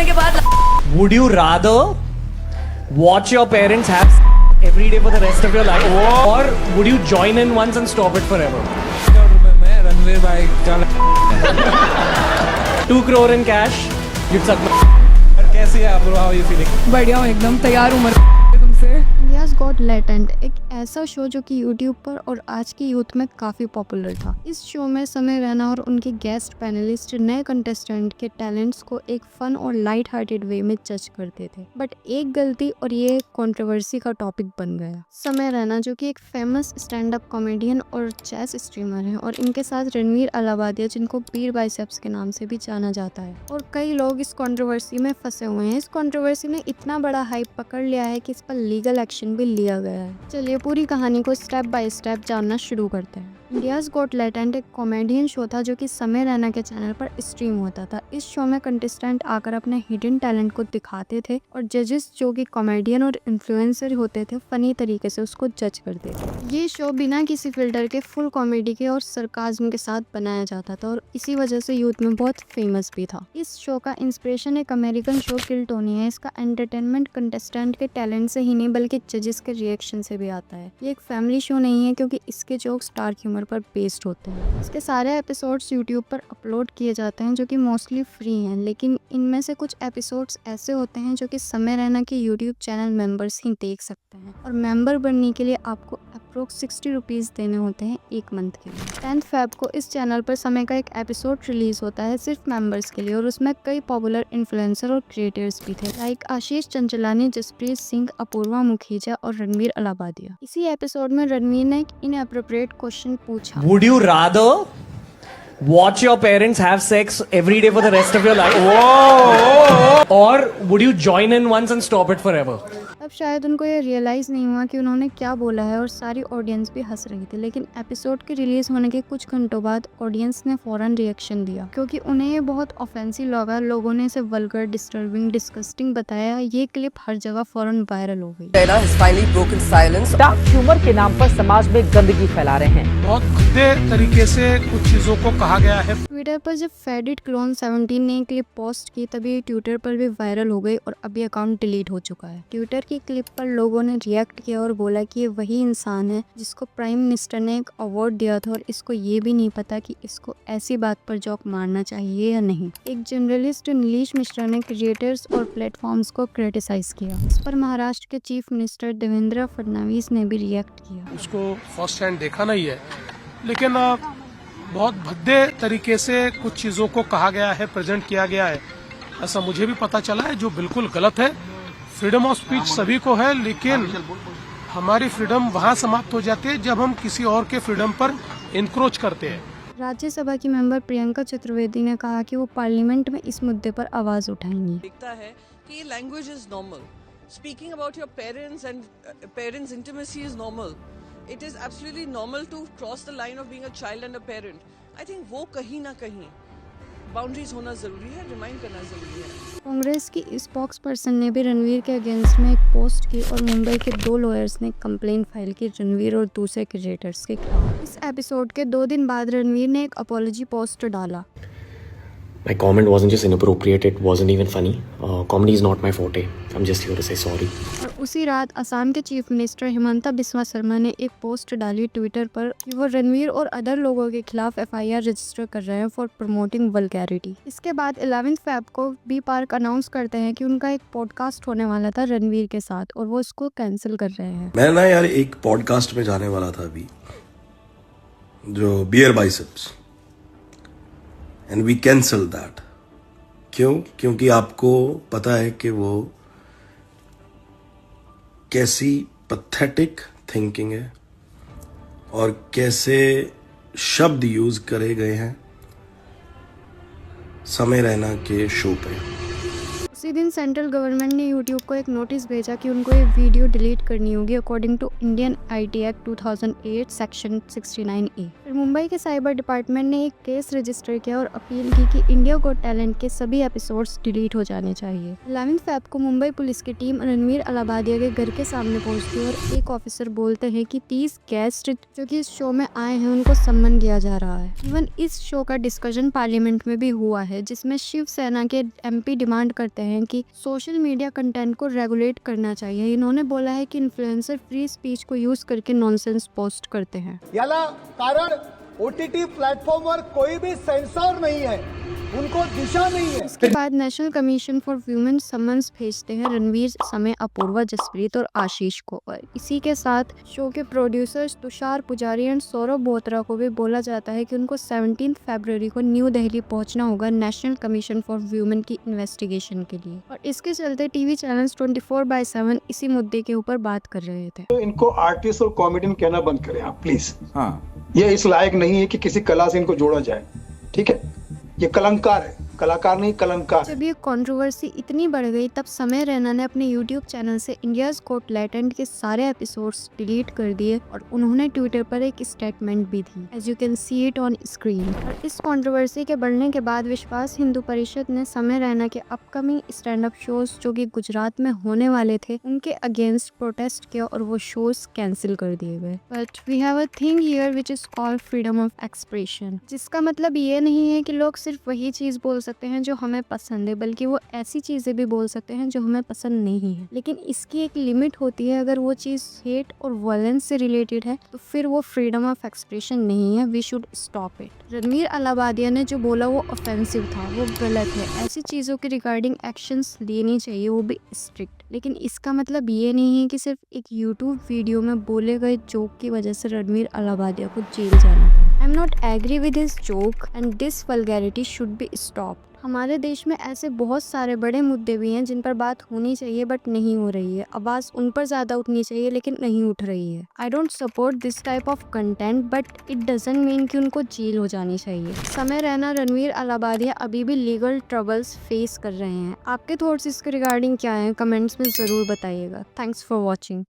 करने के बाद Would you rather watch your parents have every day for the rest of your life, or would you join in once and stop it forever? मैं रणवीर भाई का 2 crore in cash, you'd suck my कैसी है आप? How you feeling? बढ़िया हूँ एकदम तैयार हूँ तुमसे। इंडियाज़ गॉट टैलेंट एक ऐसा शो जो कि यूट्यूब पर और आज की यूथ में काफ़ी पॉपुलर था। इस शो में समय रैना और उनके गेस्ट पैनलिस्ट नए कंटेस्टेंट के टैलेंट्स को एक फन और लाइट हार्टेड वे में जज करते थे, बट एक गलती और ये कंट्रोवर्सी का टॉपिक बन गया। समय रैना जो कि एक फेमस स्टैंड अप कॉमेडियन और चेस स्ट्रीमर है, और इनके साथ रणवीर अलाहाबादिया जिनको पीर बाइसेप्स के नाम से भी जाना जाता है, और कई लोग इस कंट्रोवर्सी में फंसे हुए हैं। इस कंट्रोवर्सी ने इतना बड़ा हाइप पकड़ लिया है कि इस पर लीगल एक्शन भी लिया गया है। चलिए पूरी कहानी को स्टेप बाय स्टेप जानना शुरू करते हैं। इंडियाज़ गॉट टैलेंट एक कॉमेडियन शो था जो कि समय रैना के चैनल पर स्ट्रीम होता था। इस शो में कंटेस्टेंट आकर अपने हिडन टैलेंट को दिखाते थे और जजेस जो कि कॉमेडियन और इन्फ्लुएंसर होते थे फनी तरीके से उसको जज करते थे। ये शो बिना किसी फिल्टर के फुल कॉमेडी के और सरकाज़म के साथ बनाया जाता था और इसी वजह से यूथ में बहुत फेमस भी था। इस शो का इंस्पिरेशन एक अमेरिकन शो किल टोनी है। इसका एंटरटेनमेंट कंटेस्टेंट के टैलेंट से ही नहीं बल्कि जजेस के रिएक्शन से भी आता है। ये एक फैमिली शो नहीं है क्योंकि इसके जोक्स डार्क ह्यूमर पर बेस्ड होते हैं। इसके सारे एपिसोड्स यूट्यूब पर अपलोड किए जाते हैं जो कि मोस्टली फ्री हैं, लेकिन इनमें से कुछ एपिसोड्स ऐसे होते हैं जो कि समय रैना के यूट्यूब चैनल मेंबर्स ही देख सकते हैं, और मेंबर बनने के लिए आपको अप्रोक्स 60 रुपीज़ देने होते हैं एक मंथ के लिए। 10 फेब को इस चैनल पर समय का एक एपिसोड रिलीज होता है सिर्फ मेंबर्स के लिए, और उसमें कई पॉपुलर इन्फ्लुएंसर और क्रिएटर्स भी थे लाइक आशीष चंचलानी, जसप्रीत सिंह, अपूर्वा मुखीजा और रणवीर अलाहाबादिया। इसी एपिसोड में रणवीर ने एक इनएप्रोप्रिएट क्वेश्चन पूछा। Would you rather watch your parents have sex every day for the rest of your life, or would you join in once and stop it forever? अब शायद उनको ये रियलाइज़ नहीं हुआ कि उन्होंने क्या बोला है, और सारी ऑडियंस भी हंस रही थी। लेकिन एपिसोड के रिलीज होने के कुछ घंटों बाद ऑडियंस ने फौरन रिएक्शन दिया क्योंकि उन्हें ये बहुत ऑफेंसिव लगा। लोगों ने इसे वल्गर, डिस्टर्बिंग, डिस्गस्टिंग बताया। ये क्लिप हर जगह फौरन वायरल हो गई। Taylor has finally broken silence. Dark humour के नाम पर समाज में गंदगी फैला रहे हैं। बहुत भद्दे तरीके से कुछ चीजों को कहा गया है। ट्विटर पर जब फेडिट क्लोन 17 ने क्लिप पोस्ट की तभी ट्विटर पर भी वायरल हो गई, और अभी अकाउंट डिलीट हो चुका है। ट्विटर की क्लिप पर लोगों ने रिएक्ट किया और बोला कि ये वही इंसान है जिसको प्राइम मिनिस्टर ने एक अवार्ड दिया था, और इसको ये भी नहीं पता कि इसको ऐसी बात पर जोक मारना चाहिए या नहीं। एक जर्नलिस्ट नीलेश मिश्रा ने क्रिएटर्स और प्लेटफॉर्म्स को क्रिटिसाइज किया। इस पर महाराष्ट्र के चीफ मिनिस्टर देवेंद्र फडणवीस ने भी रिएक्ट किया। उसको फर्स्ट हैंड देखा नहीं है, लेकिन बहुत भद्दे तरीके से कुछ चीजों को कहा गया है, प्रेजेंट किया गया है, ऐसा मुझे भी पता चला है, जो बिल्कुल गलत है। फ्रीडम ऑफ स्पीच सभी को है, लेकिन हमारी फ्रीडम वहाँ समाप्त हो जाती है जब हम किसी और के फ्रीडम पर इंक्रोच करते हैं। राज्यसभा की मेंबर प्रियंका चतुर्वेदी ने कहा कि वो पार्लियामेंट में इस मुद्दे पर आवाज उठाएंगी। दिखता है कि language is normal, speaking about your parents and parents intimacy is normal, it is absolutely normal to cross the line of being a child and a parent. I think वो कहीं ना कहीं बाउंड्रीज होना जरूरी है, रिमाइंड करना जरूरी है। कांग्रेस की स्पोक्स पर्सन ने भी रणवीर के अगेंस्ट में एक पोस्ट की, और मुंबई के 2 लॉयर्स ने कंप्लेंट फाइल की रणवीर और दूसरे क्रिएटर्स के खिलाफ। इस एपिसोड के 2 दिन बाद रणवीर ने एक अपॉलॉजी पोस्ट डाला। My comment wasn't just inappropriate, it wasn't even funny. Comedy is not my forte. I'm just here to say sorry. और उसी रात असम के चीफ मिनिस्टर हिमंता बिस्वा शर्मा ने एक पोस्ट डाली ट्विटर पर कि वो रणवीर और अदर लोगों के खिलाफ FIR रजिस्टर कर रहे हैं फॉर प्रमोटिंग वल्गैरिटी। इसके बाद 11 फेब को बी पार्क अनाउंस करते हैं कि उनका एक पॉडकास्ट होने वाला था रणवीर के साथ, और वो इसको कैंसिल कर रहे हैं। मैं ना यार एक पॉडकास्ट में जाने वाला था अभी, जो beer biceps, and we cancel that. क्यों? क्योंकि आपको पता है कि वो कैसी पैथेटिक थिंकिंग है और कैसे शब्द यूज करे गए हैं समय रैना के शो पे। उसी उसी दिन सेंट्रल गवर्नमेंट ने यूट्यूब को एक नोटिस भेजा कि उनको ये वीडियो डिलीट करनी होगी according to Indian IT act 2008 section 69A। फिर मुंबई के साइबर डिपार्टमेंट ने एक केस रजिस्टर किया और अपील की कि इंडिया गॉट टैलेंट के सभी एपिसोड्स डिलीट हो जाने चाहिए। 11 फ़रवरी को मुंबई पुलिस की टीम रणवीर अलाबादिया के घर के सामने पहुंचती है और एक ऑफिसर बोलते हैं कि 30 गेस्ट जो कि इस शो में आए हैं उनको सम्मन किया जा रहा है। इवन इस शो का डिस्कशन पार्लियामेंट में भी हुआ है, जिसमें शिवसेना के एमपी डिमांड करते हैं कि सोशल मीडिया कंटेंट को रेगुलेट करना चाहिए। इन्होंने बोला है कि इन्फ्लुएंसर फ्री स्पीच को यूज करके नॉनसेंस पोस्ट करते हैं। याला कारण OTT प्लेटफॉर्मवर कोई भी सेंसर नहीं है, उनको दिशा नहीं है। इसके बाद national commission for women summons भेजते हैं रणवीर, समय, अपूर्वा, जसप्रीत और आशीष को। और इसी के साथ शो के प्रोड्यूसर्स तुषार पुजारी एंड सौरभ बोत्रा को भी बोला जाता है कि उनको 17 फरवरी को न्यू दिल्ली पहुंचना होगा नेशनल कमीशन फॉर वुमेन की इन्वेस्टिगेशन के लिए। और इसके चलते टीवी चैनल्स 24/7 इसी मुद्दे के ऊपर बात कर रहे थे। तो इनको आर्टिस्ट और कॉमेडियन कहना बंद करें आप प्लीज। हाँ, ये इस लायक नहीं है कि किसी कला से इनको जोड़ा जाए, ठीक है? ये कलंकार है, कलाकार नहीं कलंकार। जब ये कंट्रोवर्सी इतनी बढ़ गई तब समय रैना ने अपने YouTube चैनल से इंडियाज गॉट टैलेंट के सारे एपिसोड्स डिलीट कर दिए और उन्होंने ट्विटर पर एक स्टेटमेंट भी दी, as you can see it on screen. और इस कंट्रोवर्सी के बढ़ने के बाद विश्वास हिंदू परिषद ने समय रैना के अपकमिंग स्टैंड अप शोज जो कि गुजरात में होने वाले थे उनके अगेंस्ट प्रोटेस्ट किया और वो शोज कैंसिल कर दिए गए। But we have a thing here which is called freedom of expression, जिसका मतलब ये नहीं है कि लोग सिर्फ वही चीज बोल सकते हैं जो हमें पसंद है, बल्कि वो ऐसी चीजें भी बोल सकते हैं जो हमें पसंद नहीं है। लेकिन इसकी एक लिमिट होती है, अगर वो चीज हेट और वायलेंस से रिलेटेड है तो फिर वो फ्रीडम ऑफ एक्सप्रेशन नहीं है। We should stop it. Ranveer Allahbadia ने जो बोला वो ऑफेंसिव था, वो गलत है। ऐसी चीजों के रिगार्डिंग एक्शंस लेनी चाहिए, वो भी स्ट्रिक्ट। लेकिन इसका मतलब ये नहीं है कि सिर्फ एक यूट्यूब वीडियो में बोले गए जोक की वजह से रणवीर अलाबादिया को जेल जाना पड़ा। I am not agree with his joke and this vulgarity should be stopped. हमारे देश में ऐसे बहुत सारे बड़े मुद्दे भी हैं जिन पर बात होनी चाहिए बट नहीं हो रही है। आवाज़ उन पर ज़्यादा उठनी चाहिए लेकिन नहीं उठ रही है। I don't support this type of content but it doesn't mean कि उनको जेल हो जानी चाहिए। समय रैना, रणवीर अलाबादिया अभी भी लीगल ट्रबल्स फेस कर रहे हैं। आपके थॉट्स इसके रिगार्डिंग क्या हैं? कमेंट्स में ज़रूर बताइएगा। Thanks for watching.